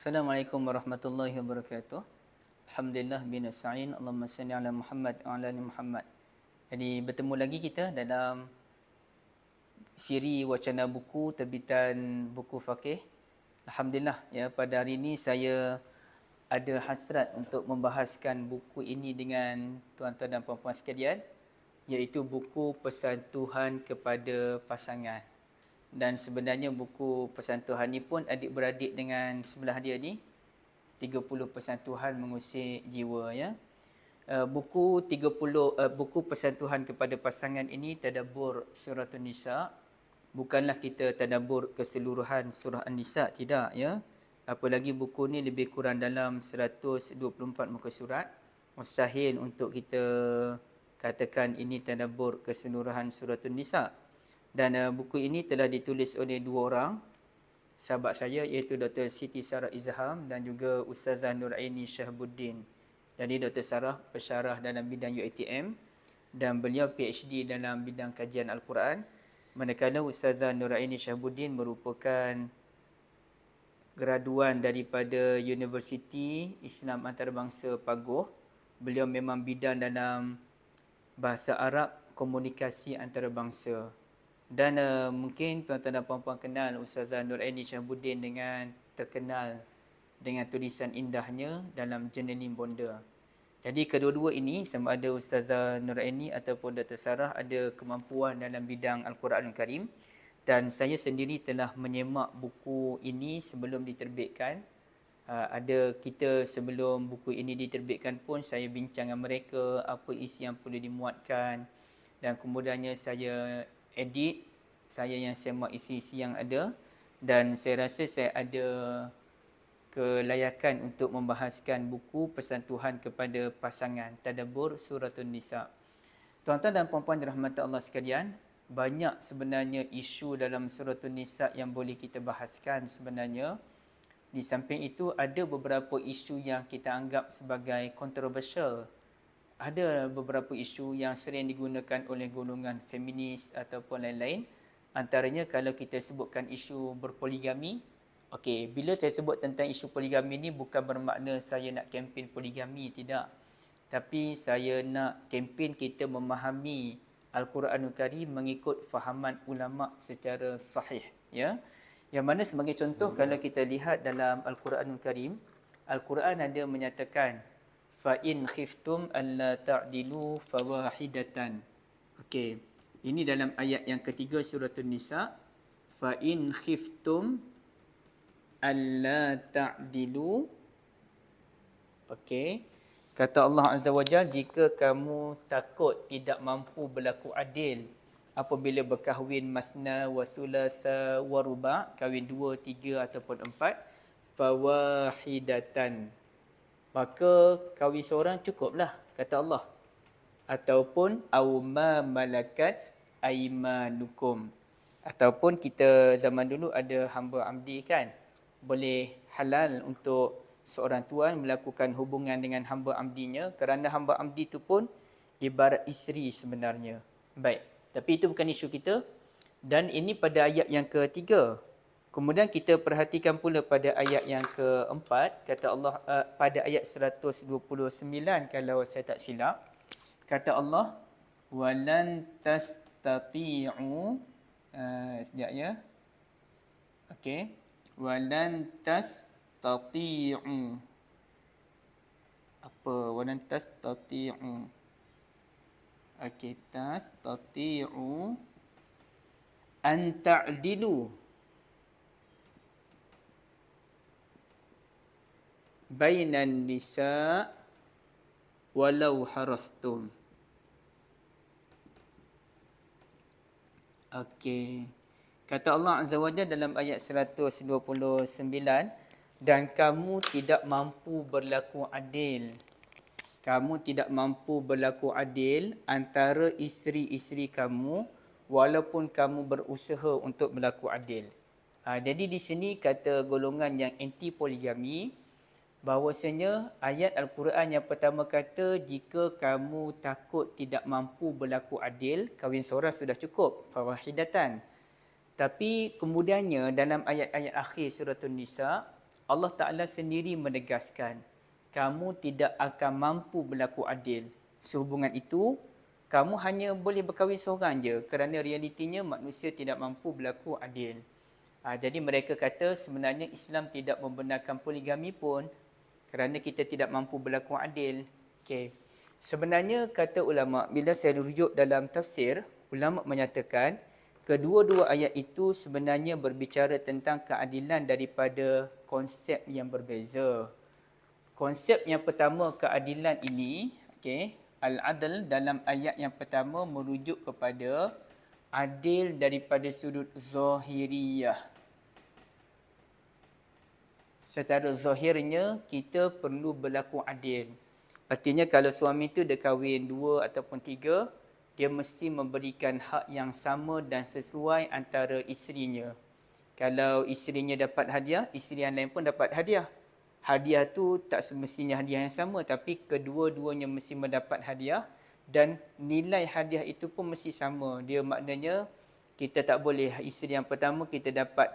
Assalamualaikum warahmatullahi wabarakatuh. Alhamdulillah bin nasta'in. Allahumma salli ala Muhammad wa ala ali Muhammad. Jadi bertemu lagi kita dalam siri wacana buku terbitan buku Faqih. Alhamdulillah ya, pada hari ini saya ada hasrat untuk membahaskan buku ini dengan tuan-tuan dan puan-puan sekalian, iaitu buku Pesan Tuhan kepada Pasangan. Dan sebenarnya buku Pesan Tuhan ni pun adik-beradik dengan sebelah dia ni, 30 Pesan Tuhan mengusik jiwa ya. Buku Pesan Tuhan kepada Pasangan ini tadabbur surah An-Nisa. Bukanlah kita tadabbur keseluruhan surah An-Nisa, tidak ya. Apalagi buku ni lebih kurang dalam 124 muka surat. Mustahil untuk kita katakan ini tadabbur keseluruhan surah An-Nisa. Dan buku ini telah ditulis oleh dua orang sahabat saya, iaitu Dr. Siti Sarah Izham dan juga Ustazah Nuraini Syahbuddin. Jadi Dr. Sarah pensyarah dalam bidang UiTM dan beliau PhD dalam bidang kajian Al-Quran. Manakala Ustazah Nuraini Syahbuddin merupakan graduan daripada Universiti Islam Antarabangsa Pagoh. Beliau memang bidang dalam bahasa Arab, komunikasi antarabangsa. Dan mungkin tuan-tuan dan puan-puan kenal Ustazah Nuraini Syahbuddin dengan terkenal dengan tulisan indahnya dalam Journaling Bonda. Jadi kedua-dua ini, sama ada Ustazah Nuraini ataupun Dr. Sarah, ada kemampuan dalam bidang Al-Quranul Karim. Dan saya sendiri telah menyemak buku ini sebelum diterbitkan. Kita sebelum buku ini diterbitkan pun saya bincang dengan mereka apa isi yang perlu dimuatkan. Dan kemudiannya saya edit, saya yang semak isi-isi yang ada, dan saya rasa saya ada kelayakan untuk membahaskan buku Pesan Tuhan kepada Pasangan, tadabbur surah An-Nisa. Tuan-tuan dan puan-puan dirahmati Allah sekalian, banyak sebenarnya isu dalam surah An-Nisa yang boleh kita bahaskan sebenarnya. Di samping itu ada beberapa isu yang kita anggap sebagai kontroversial. Ada beberapa isu yang sering digunakan oleh golongan feminis ataupun lain-lain. Antaranya kalau kita sebutkan isu berpoligami. Okey, bila saya sebut tentang isu poligami ni bukan bermakna saya nak kempen poligami, tidak. Tapi saya nak kempen kita memahami Al-Quranul Karim mengikut fahaman ulama secara sahih, ya. Yang mana sebagai contoh, kalau kita lihat dalam Al-Quranul Karim, Al-Quran ada menyatakan fa-in khiftum alla ta'dilu fawahidatan. Okey. Ini dalam ayat yang ketiga surah An-Nisa. Fa-in khiftum alla ta'dilu. Okey. Kata Allah Azza wa Jalla, jika kamu takut tidak mampu berlaku adil apabila berkahwin masna wa sulasa wa ruba', kahwin 2, 3 ataupun 4, fawahidatan, maka kahwin seorang cukuplah, kata Allah. Ataupun au ma malakat aimanukum, ataupun kita zaman dulu ada hamba amdi kan, boleh halal untuk seorang tuan melakukan hubungan dengan hamba amdinya, kerana hamba amdi itu pun ibarat isteri sebenarnya. Baik, tapi itu bukan isu kita. Dan ini pada ayat yang ketiga. Kemudian kita perhatikan pula pada ayat yang keempat, kata Allah pada ayat 129 kalau saya tak silap, kata Allah walan tastati'u, sekejap ya. Okey, walan tastati'u, apa walan tastati'u? Okey, tastati'u an ta'dilu bainan nisa walau harastum. Okey. Kata Allah Azza wa Jalla dalam ayat 129, dan kamu tidak mampu berlaku adil. Kamu tidak mampu berlaku adil antara isteri-isteri kamu walaupun kamu berusaha untuk berlaku adil. Jadi di sini kata golongan yang anti poligami, bahawasanya ayat Al-Quran yang pertama kata jika kamu takut tidak mampu berlaku adil, kahwin seorang sudah cukup, fawahidatan. Tapi kemudiannya dalam ayat-ayat akhir surah An-Nisa, Allah Ta'ala sendiri menegaskan, kamu tidak akan mampu berlaku adil. Sehubungan itu, kamu hanya boleh berkahwin seorang je kerana realitinya manusia tidak mampu berlaku adil. Jadi mereka kata sebenarnya Islam tidak membenarkan poligami pun kerana kita tidak mampu berlaku adil. Okay. Sebenarnya kata ulama, bila saya rujuk dalam tafsir, ulama menyatakan kedua-dua ayat itu sebenarnya berbicara tentang keadilan daripada konsep yang berbeza. Konsep yang pertama keadilan ini, okay, al-adl dalam ayat yang pertama merujuk kepada adil daripada sudut zahiriyah. Secara zahirnya kita perlu berlaku adil. Artinya kalau suami itu dia kahwin 2 ataupun 3, dia mesti memberikan hak yang sama dan sesuai antara isterinya. Kalau isterinya dapat hadiah, isteri yang lain pun dapat hadiah. Hadiah tu tak semestinya hadiah yang sama, tapi kedua-duanya mesti mendapat hadiah dan nilai hadiah itu pun mesti sama. Dia maknanya kita tak boleh isteri yang pertama kita dapat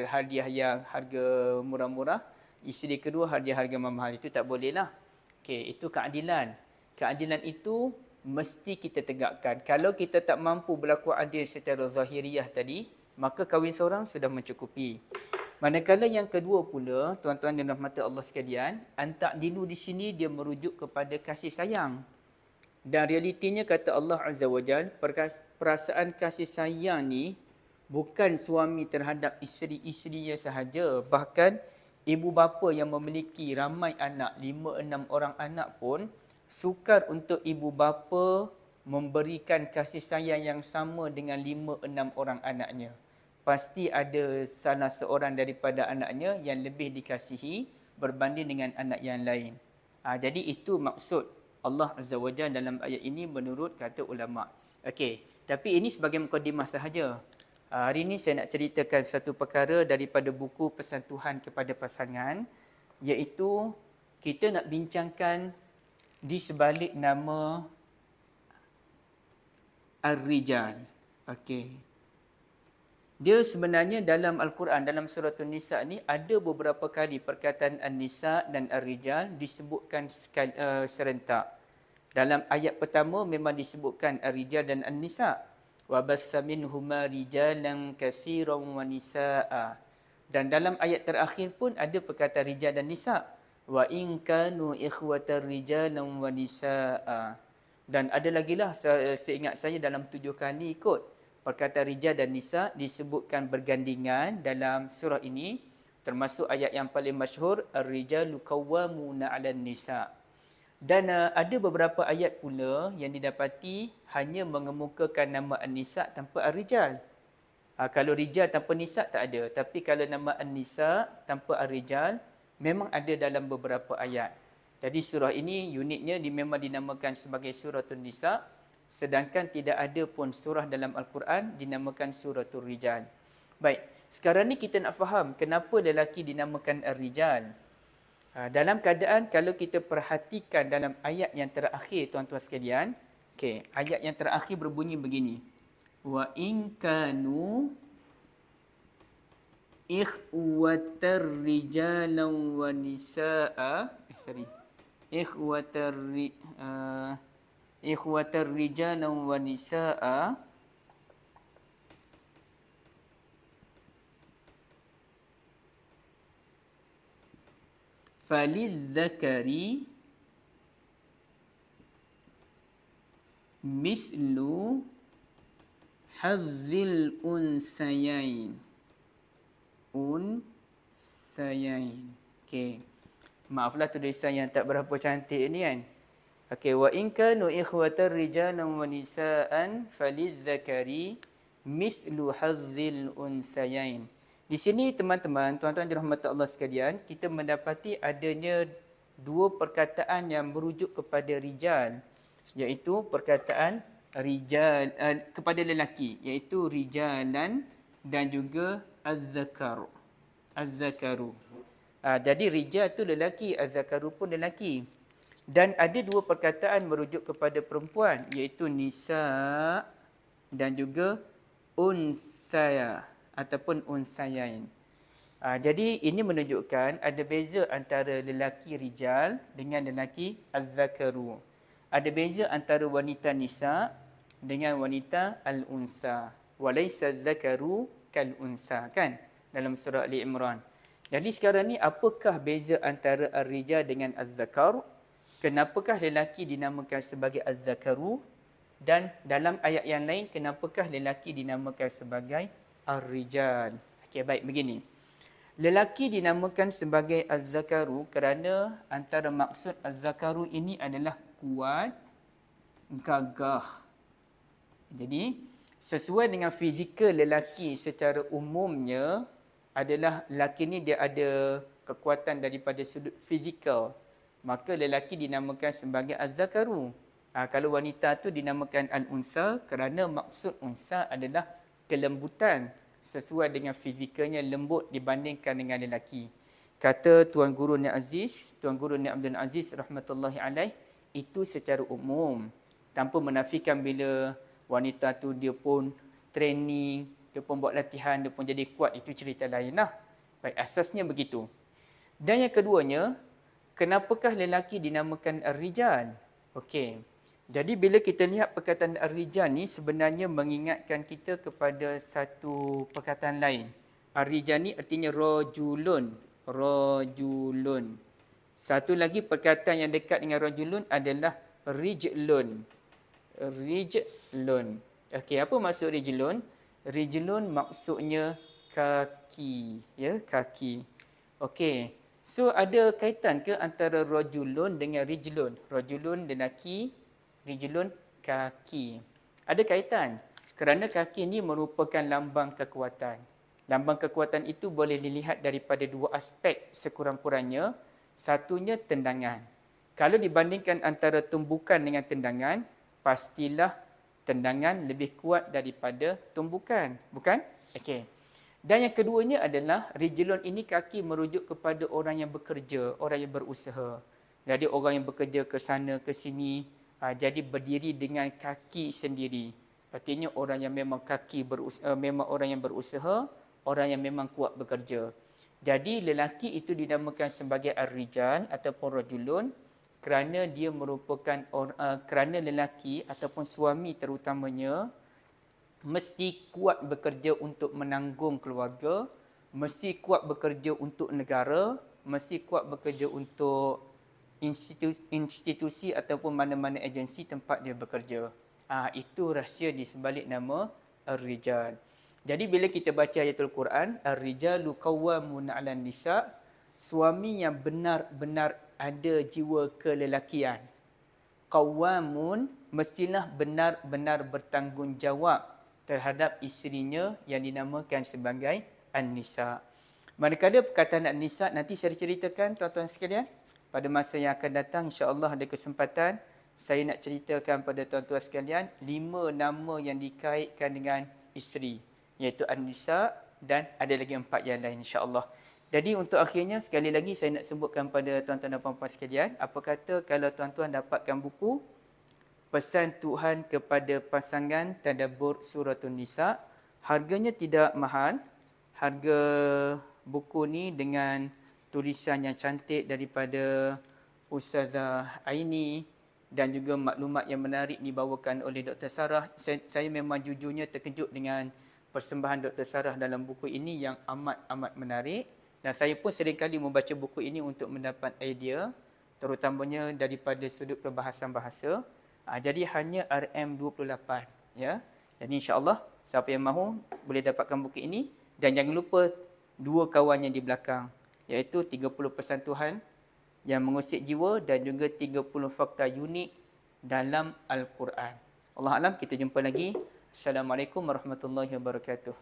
hadiah yang harga murah-murah, isteri kedua hadiah harga mahal. Itu tak boleh lah. Okey, itu keadilan. Keadilan itu mesti kita tegakkan. Kalau kita tak mampu berlaku adil secara zahiriah tadi, maka kahwin seorang sudah mencukupi. Manakala yang kedua pula, tuan-tuan dan rahmati Allah sekalian, an-ta'dilu di sini dia merujuk kepada kasih sayang. Dan realitinya kata Allah Azza wa Jal, perasaan kasih sayang ni bukan suami terhadap isteri-isterinya sahaja. Bahkan ibu bapa yang memiliki ramai anak, 5-6 orang anak pun, sukar untuk ibu bapa memberikan kasih sayang yang sama dengan 5-6 orang anaknya. Pasti ada salah seorang daripada anaknya yang lebih dikasihi berbanding dengan anak yang lain. Jadi itu maksud Allah Azza wa Jalla dalam ayat ini menurut kata ulama. Okey, tapi ini sebagai mukadimah sahaja. Hari ini saya nak ceritakan satu perkara daripada buku Pesan Tuhan kepada Pasangan, iaitu kita nak bincangkan di sebalik nama Ar-Rijal. Okey. Dia sebenarnya dalam Al-Quran, dalam surah An-Nisa ni ada beberapa kali perkataan An-Nisa dan Ar-Rijal disebutkan serentak. Dalam ayat pertama memang disebutkan Ar-Rijal dan An-Nisa. Wa bassa minhuma rijalan katsiran wa nisaa. Dan dalam ayat terakhir pun ada perkataan rijal dan nisa. Wa in kanu ikhwatar rijalan wa nisaa. Dan ada lagi lah seingat saya dalam 7 kali ikut perkataan rijal dan nisa disebutkan bergandingan dalam surah ini, termasuk ayat yang paling masyhur, ar-rijalu qawwamuna 'alan nisa. Dan ada beberapa ayat pula yang didapati hanya mengemukakan nama an-nisa tanpa ar-rijal. Kalau rijal tanpa nisa tak ada, tapi kalau nama an-nisa tanpa ar-rijal memang ada dalam beberapa ayat. Jadi surah ini uniknya memang dinamakan sebagai surah An-Nisa. Sedangkan tidak ada pun surah dalam Al-Quran dinamakan suratul Rijal. Baik, sekarang ni kita nak faham kenapa lelaki dinamakan Ar-Rijal. Dalam keadaan kalau kita perhatikan dalam ayat yang terakhir tuan-tuan sekalian, okey, ayat yang terakhir berbunyi begini. Wa in kanu ikhwatar rijalan wa nisaa, ikhwatar rijalan wa nisaa falidzakari mislu hazzil unsayain. Okey. Maaflah tulisan yang tak berapa cantik ni kan. Okey, wa in kanu ikhwatar rijalan wa nisaan falidzakari mislu hazzil unsayain. Di sini teman-teman, tuan-tuan dirahmati Allah sekalian, kita mendapati adanya 2 perkataan yang merujuk kepada rijal, iaitu perkataan rijal kepada lelaki, iaitu rijalan dan juga az-zakaru. Jadi rijal tu lelaki, az-zakaru pun lelaki. Dan ada 2 perkataan merujuk kepada perempuan, iaitu nisa dan juga unsaya ataupun unsayain. Jadi ini menunjukkan ada beza antara lelaki rijal dengan lelaki az-zakaru. Ada beza antara wanita nisa dengan wanita al-unsa. Walaysa az-zakaru kal-unsa, kan? Dalam surah Ali Imran. Jadi sekarang ni apakah beza antara ar-rijal dengan az-zakar? Kenapakah lelaki dinamakan sebagai az-zakaru? Dan dalam ayat yang lain, kenapakah lelaki dinamakan sebagai ar-rijal? Okey, baik, begini. Lelaki dinamakan sebagai az-zakaru kerana antara maksud az-zakaru ini adalah kuat, gagah. Jadi, sesuai dengan fizikal lelaki secara umumnya adalah lelaki ni dia ada kekuatan daripada sudut fizikal. Maka lelaki dinamakan sebagai az-zakaru. Kalau wanita tu dinamakan al-unsa kerana maksud unsa adalah kelembutan. Sesuai dengan fizikalnya lembut dibandingkan dengan lelaki. Kata Tuan Guru Ni Aziz, Tuan Guru Ni Abdul Aziz rahmatullahi alaih, itu secara umum. Tanpa menafikan bila wanita tu dia pun training, dia pun buat latihan, dia pun jadi kuat, itu cerita lain lah. Baik, asasnya begitu. Dan yang keduanya, kenapakah lelaki dinamakan ar-rijal? Okey. Jadi bila kita lihat perkataan ar-rijal ni sebenarnya mengingatkan kita kepada satu perkataan lain. Ar-rijal ni artinya rajulun. Rajulun. Satu lagi perkataan yang dekat dengan rajulun adalah rijlun. Rijlun. Okey, apa maksud rijlun? Rijlun maksudnya kaki. Ya, kaki. Okey. So ada kaitan ke antara rajulun dengan rijlun? Rajulun lelaki, rijlun kaki. Ada kaitan. Kerana kaki ini merupakan lambang kekuatan. Lambang kekuatan itu boleh dilihat daripada dua aspek sekurang-kurangnya. Satunya tendangan. Kalau dibandingkan antara tumbukan dengan tendangan, pastilah tendangan lebih kuat daripada tumbukan. Bukan? Okey. Dan yang keduanya adalah rijlun ini kaki merujuk kepada orang yang bekerja, orang yang berusaha. Jadi orang yang bekerja ke sana ke sini, jadi berdiri dengan kaki sendiri. Artinya orang yang memang memang orang yang berusaha, orang yang memang kuat bekerja. Jadi lelaki itu dinamakan sebagai ar-rijal ataupun rajulun kerana dia merupakan kerana lelaki ataupun suami terutamanya mesti kuat bekerja untuk menanggung keluarga, mesti kuat bekerja untuk negara, mesti kuat bekerja untuk institusi ataupun mana-mana agensi tempat dia bekerja. Itu rahsia di sebalik nama ar-rijal. Jadi bila kita baca ayatul Quran, ar-rijalu qawwamuna 'alan nisa, suami yang benar-benar ada jiwa kelelakian. Qawwamun mestilah benar-benar bertanggungjawab terhadap isterinya yang dinamakan sebagai an-nisa. Manakala perkataan an-nisa nanti saya ceritakan tuan-tuan sekalian. Pada masa yang akan datang, insya-Allah ada kesempatan saya nak ceritakan pada tuan-tuan sekalian 5 nama yang dikaitkan dengan isteri, iaitu an-nisa, dan ada lagi 4 yang lain insya-Allah. Jadi untuk akhirnya sekali lagi saya nak sebutkan pada tuan-tuan dan puan-puan sekalian, apa kata kalau tuan-tuan dapatkan buku Pesan Tuhan kepada Pasangan Tadabbur Suratun Nisa, harganya tidak mahal. Harga buku ni dengan tulisan yang cantik daripada Ustazah Aini dan juga maklumat yang menarik dibawakan oleh Dr. Sarah. Saya memang jujurnya terkejut dengan persembahan Dr. Sarah dalam buku ini yang amat-amat menarik. Dan saya pun seringkali membaca buku ini untuk mendapat idea, terutamanya daripada sudut perbahasan bahasa. Jadi hanya RM28. Ya. Jadi insya-Allah siapa yang mahu boleh dapatkan buku ini. Dan jangan lupa 2 kawannya di belakang, iaitu 30 pesan Tuhan yang mengusik jiwa dan juga 30 fakta unik dalam Al-Quran. Allah Alam, kita jumpa lagi. Assalamualaikum warahmatullahi wabarakatuh.